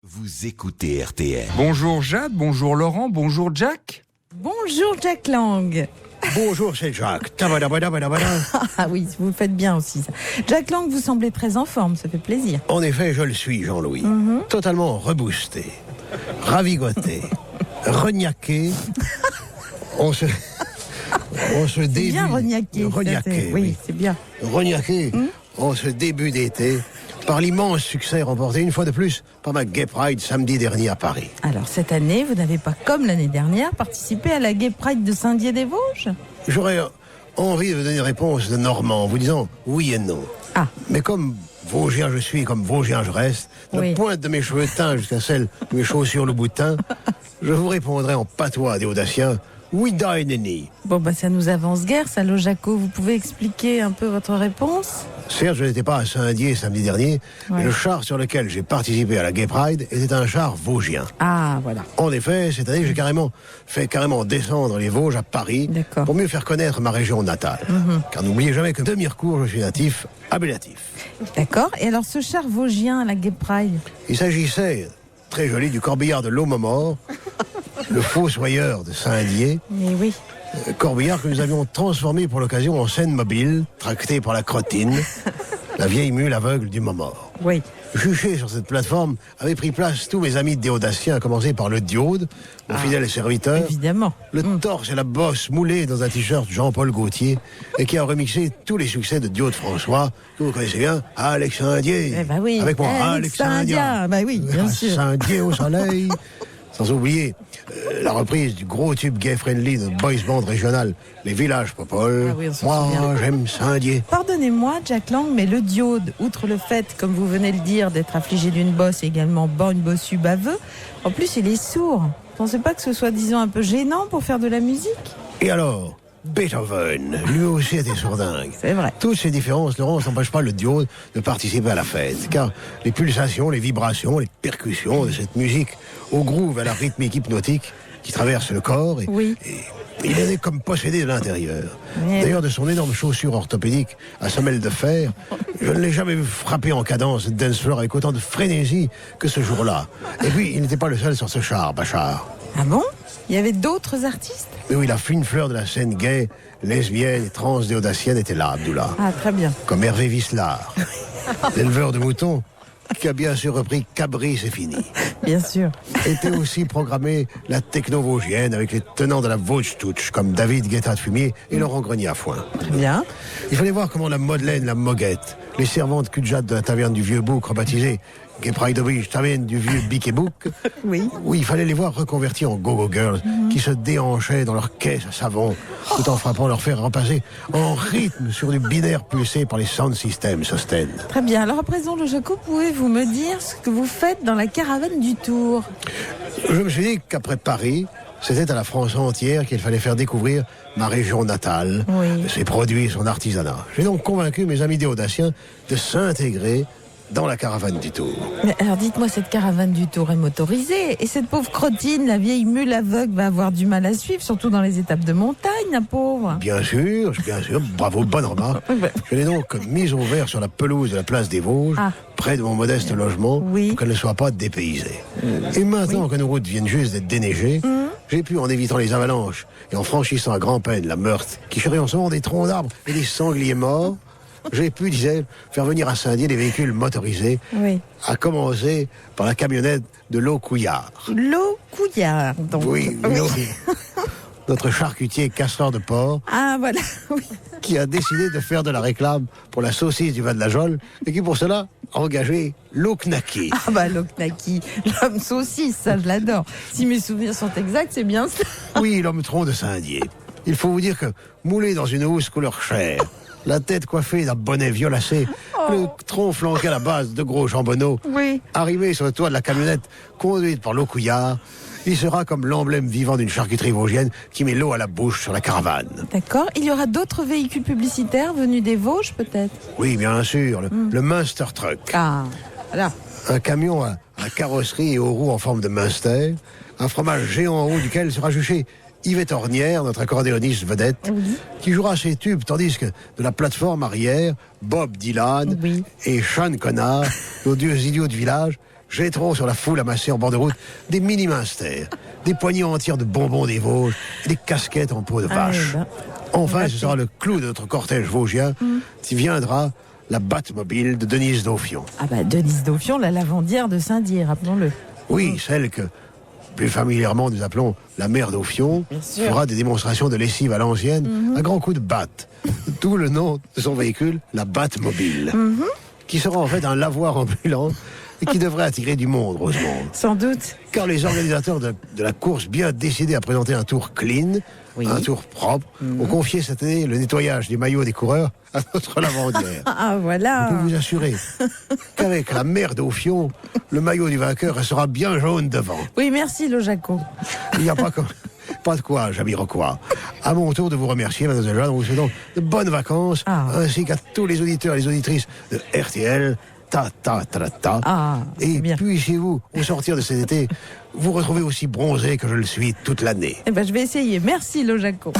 Vous écoutez RTL. Bonjour Jade, bonjour Laurent, bonjour Jack. Bonjour Jack Lang. Bonjour, c'est Jacques. Ah oui, vous le faites bien aussi. Ça. Jack Lang, vous semblez très en forme, ça fait plaisir. En effet, je le suis, Jean-Louis. Totalement reboosté, ravigoté, regnaqué. On se C'est début... bien regnaqué. Regnaqué, oui, c'est bien. Regnaqué en ce début d'été par l'immense succès remporté une fois de plus par ma Gay Pride samedi dernier à Paris. Alors cette année, vous n'avez pas, comme l'année dernière, participé à la Gay Pride de Saint-Dié-des-Vosges ? J'aurais envie de vous donner une réponse de Normand en vous disant oui et non. Ah. Mais comme Vosgien je suis, comme Vosgien je reste, de Oui. la pointe de mes cheveux teints jusqu'à celle de mes chaussures le bout de teint, je vous répondrai en patois des Audaciens, oui da et nenni. Bon, ça nous avance guère, ça, Lo Jaco. Vous pouvez expliquer un peu votre réponse ? Certes, je n'étais pas à Saint-Dié samedi dernier, mais le char sur lequel j'ai participé à la Gay Pride était un char vosgien. Ah, voilà. En effet, cette année, j'ai fait carrément descendre les Vosges à Paris D'accord. pour mieux faire connaître ma région natale. Car n'oubliez jamais que de Mirecourt, je suis natif abélatif. D'accord. Et alors, ce char vosgien à la Gay Pride ? Il s'agissait, très joli, du corbillard de Lomomor, le fossoyeur de Saint-Dié, Eh oui. corbillard que nous avions transformé pour l'occasion en scène mobile, tracté par la Crottine, la vieille mule aveugle du Momor. Oui. Juché sur cette plateforme avaient pris place tous mes amis déodaciens, à commencer par le Diode, mon fidèle serviteur, Évidemment. le torse et la bosse moulés dans un t-shirt Jean-Paul Gaultier, et qui a remixé tous les succès de Diode François, que vous connaissez bien, Alex Saint-Dié. Eh ben oui. Avec moi, Alex Saint-Dié. Bah oui, bien sûr. Saint-Dié au soleil. Sans oublier la reprise du gros tube gay-friendly de boys band régional, les Villages Popol. Ah oui, on s'en Moi, souvient. j'aime Saint-Dié. Pardonnez-moi, Jack Lang, mais le diode, outre le fait, comme vous venez de le dire, d'être affligé d'une bosse et également borgne bossu baveux, en plus il est sourd. Vous pensez pas que ce soit, disons, un peu gênant pour faire de la musique ? Et alors, Beethoven, lui aussi était sourdingue. C'est vrai. Toutes ces différences, Laurent, n'empêchent pas le diode de participer à la fête. Car les pulsations, les vibrations, les percussions de cette musique au groove, à la rythmique hypnotique qui traverse le corps, et il est comme possédé de l'intérieur. Mais- D'ailleurs, de son énorme chaussure orthopédique à semelle de fer, je ne l'ai jamais vu frapper en cadence de dance floor avec autant de frénésie que ce jour-là. Et puis, il n'était pas le seul sur ce char, Bachar. Ah bon ? Il y avait d'autres artistes ? Mais oui, la fine fleur de la scène gay, lesbienne et trans déodacienne était là, Abdullah. Ah, très bien. Comme Hervé Vislar, l'éleveur de moutons, qui a bien sûr repris Cabri, c'est fini. Bien sûr. Était aussi programmée la techno-vosgienne avec les tenants de la Vosges-Touch, comme David Guetta de Fumier et Laurent Grenier à foin. Très bien. Il fallait voir comment la Madeleine, la Moguette, les servantes cul-de-jatte de la taverne du Vieux Bouc, rebaptisée Gay Pride Oblige, taverne du Vieux Bic et Bouc. Oui. Oui, il fallait les voir reconvertis en go-go girls, qui se déhanchaient dans leur caisse à savon, tout en frappant leur fer repasser en rythme sur du binaire pulsé par les sound systems Sosten. Très bien. Alors, à présent, Lo Jaco, pouvez-vous me dire ce que vous faites dans la caravane du Tour ? Je me suis dit qu'après Paris, c'était à la France entière qu'il fallait faire découvrir ma région natale, Oui. ses produits, son artisanat. J'ai donc convaincu mes amis déodaciens de s'intégrer dans la caravane du Tour. Mais alors, dites-moi, cette caravane du Tour est motorisée. Et cette pauvre Crottine, la vieille mule aveugle, va avoir du mal à suivre, surtout dans les étapes de montagne, la pauvre. Bien sûr, bravo, bonne remarque. Je l'ai donc mise au vert sur la pelouse de la place des Vosges, Ah. près de mon modeste logement, Oui. pour qu'elle ne soit pas dépaysée. Et maintenant que nos routes viennent juste d'être déneigées, j'ai pu, en évitant les avalanches et en franchissant à grand-peine la Meurthe, qui charrie en ce moment des troncs d'arbres et des sangliers morts, j'ai pu, disais, faire venir à Saint-Dié des véhicules motorisés, Oui. à commencer par la camionnette de l'eau Couillard. L'eau Couillard, donc. Oui, notre charcutier casseur de porc, Ah, voilà. Oui. qui a décidé de faire de la réclame pour la saucisse du Val de la Jolle et qui pour cela a engagé Loknaki. Ah, bah, l'Oknaki. L'homme saucisse, ça, je l'adore. Si mes souvenirs sont exacts, c'est bien ça. Oui, l'homme tronc de Saint-Dié. Il faut vous dire que moulé dans une housse couleur chair, la tête coiffée d'un bonnet violacé, le tronc flanqué à la base de gros jambonneaux, Oui. arrivé sur le toit de la camionnette conduite par l'eau Couillard, il sera comme l'emblème vivant d'une charcuterie vosgienne qui met l'eau à la bouche sur la caravane. D'accord. Il y aura d'autres véhicules publicitaires venus des Vosges, peut-être ? Oui, bien sûr, le Munster Truck. Ah, voilà. Un camion à carrosserie et aux roues en forme de Munster, un fromage géant en haut duquel sera juché Yvette Ornière, notre accordéoniste vedette, qui jouera ses tubes, tandis que de la plateforme arrière, Bob Dylan et Sean Connard, nos deux idiots de village, jetteront sur la foule amassée en bord de route des mini-minsters, des poignées entières de bonbons des Vosges, et des casquettes en peau de vache. Enfin, ce sera le clou de notre cortège vosgien qui viendra la Batmobile de Denise Dauphion. Ah bah, Denise Dauphion, la lavandière de Saint-Dié, rappelons-le. Oui, celle que, plus familièrement, nous appelons la mère Dauphion, fera des démonstrations de lessive à l'ancienne, à grands coups de batte. D'où le nom de son véhicule, la Batmobile, qui sera en fait un lavoir ambulant et qui devrait attirer du monde, Rosemont. Sans doute. Car les organisateurs de la course, bien décidés à présenter un tour clean, un tour propre, ont confié cette année le nettoyage des maillots des coureurs à notre lavandière. Ah, voilà. Je peux vous assurer qu'avec la mère Dauphion, le maillot du vainqueur sera bien jaune devant. Oui, merci, Lojaco. Il n'y a pas de quoi, Jamiroquois. À mon tour de vous remercier, mademoiselle Jeanne, en vous souhaitant de bonnes vacances, ainsi qu'à tous les auditeurs et les auditrices de RTL. Et puissiez-vous, au sortir de cet été, vous retrouver aussi bronzé que je le suis toute l'année. Eh ben, je vais essayer. Merci, Lojaco.